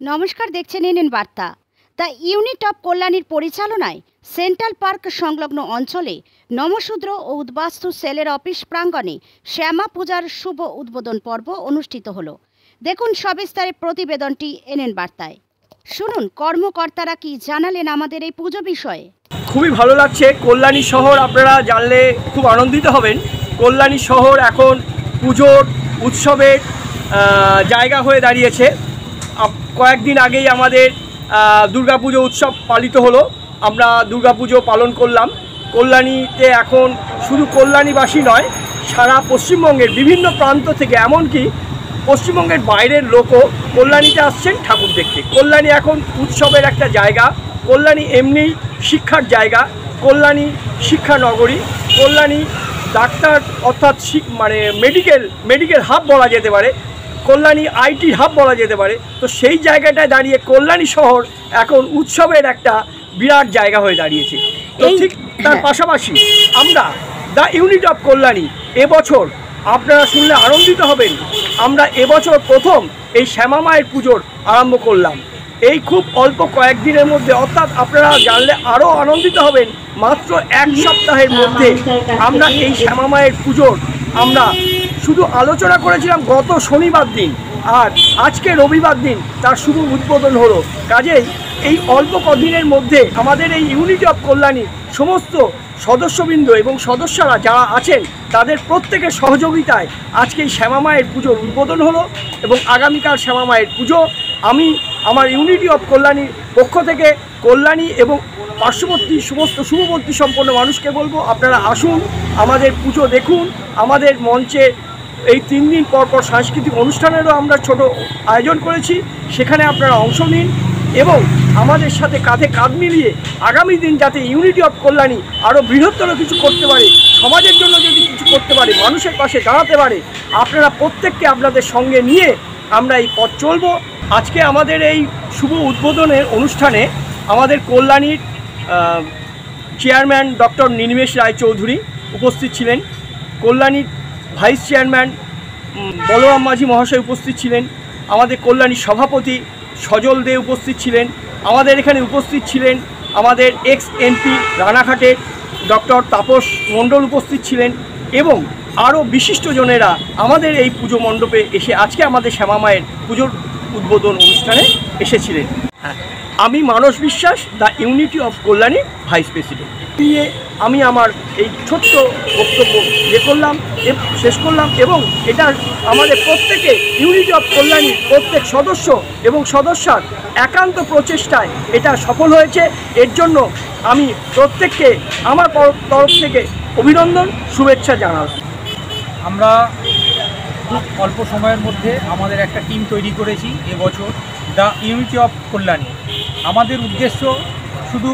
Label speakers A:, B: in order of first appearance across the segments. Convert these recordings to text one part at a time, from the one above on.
A: নমস্কার, দেখছেন এনএন বার্তা। দ্য ইউনিট অফ কল্যাণীর পরিচালনায় সেন্ট্রাল পার্ক সংলগ্ন অঞ্চলে নমশূদ্র ও উদ্বাস্তু সেলের অফিস প্রাঙ্গণে শ্যামা পূজার শুভ উদ্বোধন পর্ব অনুষ্ঠিত হলো। দেখুন সবিস্তারে প্রতিবেদনটি এনএন বার্তায়। শুনুন কর্মকর্তারা কি জানালেন আমাদের এই পুজো বিষয়ে।
B: খুবই ভালো লাগছে। কল্যাণী শহর আপনারা জানলে খুব আনন্দিত হবেন। কল্যাণী শহর এখন পুজোর উৎসবের জায়গা হয়ে দাঁড়িয়েছে। কয়েকদিন আগেই আমাদের দুর্গাপুজো উৎসব পালিত হলো। আমরা দুর্গাপুজো পালন করলাম। কল্যাণীতে এখন শুধু কল্যাণীবাসী নয়, সারা পশ্চিমবঙ্গের বিভিন্ন প্রান্ত থেকে, এমনকি পশ্চিমবঙ্গের বাইরের লোকও কল্যাণীতে আসছেন ঠাকুর দেখতে। কল্যাণী এখন উৎসবের একটা জায়গা। কল্যাণী এমনি শিক্ষার জায়গা, কল্যাণী শিক্ষা নগরী, কল্যাণী ডাক্তার অর্থাৎ মেডিকেল হাব বলা যেতে পারে, কল্যাণী আইটি হাব বলা যেতে পারে। তো সেই জায়গাটায় দাঁড়িয়ে কল্যাণী শহর এখন উৎসবের একটা বিরাট জায়গা হয়ে দাঁড়িয়েছে। তো ঠিক তার পাশাপাশি আমরা দ্য ইউনিট অফ কল্যাণী এবছর আপনারা শুনলে আনন্দিত হবেন। আমরা এবছর প্রথম এই শ্যামা মায়ের পুজোর আরম্ভ করলাম। এই খুব অল্প কয়েকদিনের মধ্যে, অর্থাৎ আপনারা জানলে আরও আনন্দিত হবেন, মাত্র এক সপ্তাহের মধ্যে আমরা এই শ্যামা মায়ের পুজোর আমরা শুধু আলোচনা করেছিলাম গত শনিবার দিন, আর আজকে রবিবার দিন তার শুভ উদ্বোধন হলো। কাজেই এই অল্প কদিনের মধ্যে আমাদের এই ইউনিটি অফ কল্যাণী সমস্ত সদস্যবৃন্দ এবং সদস্যরা যারা আছেন তাদের প্রত্যেকের সহযোগিতায় আজকে এই শ্যামা মায়ের পুজোর উদ্বোধন হলো এবং আগামীকাল শ্যামা মায়ের পুজো। আমি আমার ইউনিটি অফ কল্যাণীর পক্ষ থেকে কল্যাণী এবং পার্শ্ববর্তী সমস্ত শুভবর্তী সম্পন্ন মানুষকে বলবো, আপনারা আসুন, আমাদের পুজো দেখুন। আমাদের মঞ্চে এই 3 দিন পর পর সাংস্কৃতিক অনুষ্ঠানেরও আমরা ছোট আয়োজন করেছি, সেখানে আপনারা অংশ নিন এবং আমাদের সাথে কাঁধে কাঁধ মিলিয়ে আগামী দিন যাতে ইউনিটি অফ কল্যাণী আরও বৃহত্তর কিছু করতে পারে, সমাজের জন্য যদি কিছু করতে পারে, মানুষের পাশে দাঁড়াতে পারে, আপনারা প্রত্যেককে আপনাদের সঙ্গে নিয়ে আমরা এই পথ চলব। আজকে আমাদের এই শুভ উদ্বোধনের অনুষ্ঠানে আমাদের কল্যাণীর চেয়ারম্যান ডক্টর নিনিমেষ রায়চৌধুরী উপস্থিত ছিলেন, কল্যাণীর ভাইস চেয়ারম্যান বলরাম মাঝি মহাশয় উপস্থিত ছিলেন, আমাদের কল্যাণীর সভাপতি সজল দে উপস্থিত ছিলেন, আমাদের এখানে উপস্থিত ছিলেন আমাদের এক্স এমপি রানাঘাটের ডক্টর তাপস মণ্ডল উপস্থিত ছিলেন এবং আরও বিশিষ্টজনেরা আমাদের এই পুজো মণ্ডপে এসে আজকে আমাদের শ্যামা মায়ের পুজোর উদ্বোধন অনুষ্ঠানে এসেছিলেন। আমি মানস বিশ্বাস, the unity of Kalyani vice president. দিয়ে আমি আমার এই ছোট্ট বক্তব্য শেষ করলাম এবং এটা আমাদের প্রত্যেকে ইউনিটি অফ কল্যাণীর প্রত্যেক সদস্য এবং সদস্যার একান্ত প্রচেষ্টায় এটা সফল হয়েছে। এর জন্য আমি প্রত্যেককে আমার তরফ থেকে অভিনন্দন, শুভেচ্ছা জানাই।
C: আমরা খুব অল্প সময়ের মধ্যে আমাদের একটা টিম তৈরি করেছি এবছর, দ্য ইউনিটি অফ কল্যাণী। আমাদের উদ্দেশ্য শুধু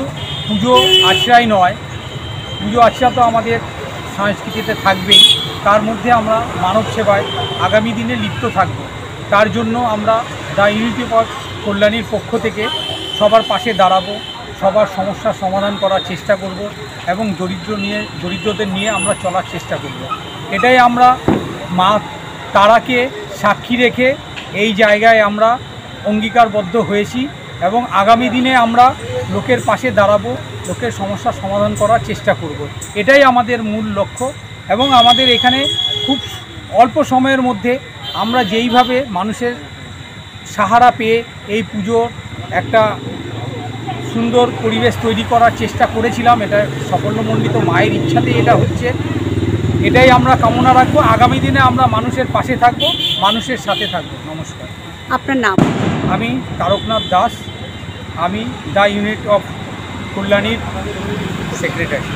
C: পুজো আশ্রয় নয়, পুজো আশ্রয় তো আমাদের সংস্কৃতিতে থাকবেই, তার মধ্যে আমরা মানব সেবায় আগামী দিনে লিপ্ত থাকব। তার জন্য আমরা দ্য ইউনিটি অফ কল্যাণীর পক্ষ থেকে সবার পাশে দাঁড়াবো, সবার সমস্যার সমাধান করার চেষ্টা করব এবং দরিদ্রদের নিয়ে আমরা চলার চেষ্টা করব। এটাই আমরা মা তারাকে সাক্ষী রেখে এই জায়গায় আমরা অঙ্গীকারবদ্ধ হয়েছি এবং আগামী দিনে আমরা লোকের পাশে দাঁড়াবো, লোকের সমস্যার সমাধান করার চেষ্টা করব। এটাই আমাদের মূল লক্ষ্য এবং আমাদের এখানে খুব অল্প সময়ের মধ্যে আমরা যেইভাবে মানুষের সাহারা পেয়ে এই পুজোর একটা সুন্দর পরিবেশ তৈরি করার চেষ্টা করেছিলাম, এটা সাফল্যমণ্ডিত মায়ের ইচ্ছাতেই এটা হচ্ছে। এটাই আমরা কামনা রাখবো। আগামী দিনে আমরা মানুষের পাশে থাকবো, মানুষের সাথে থাকবো। নমস্কার।
A: আপনার নাম?
C: আমি তারকনাথ দাস, আমি দ্য ইউনিট অফ কল্যাণীর সেক্রেটারি।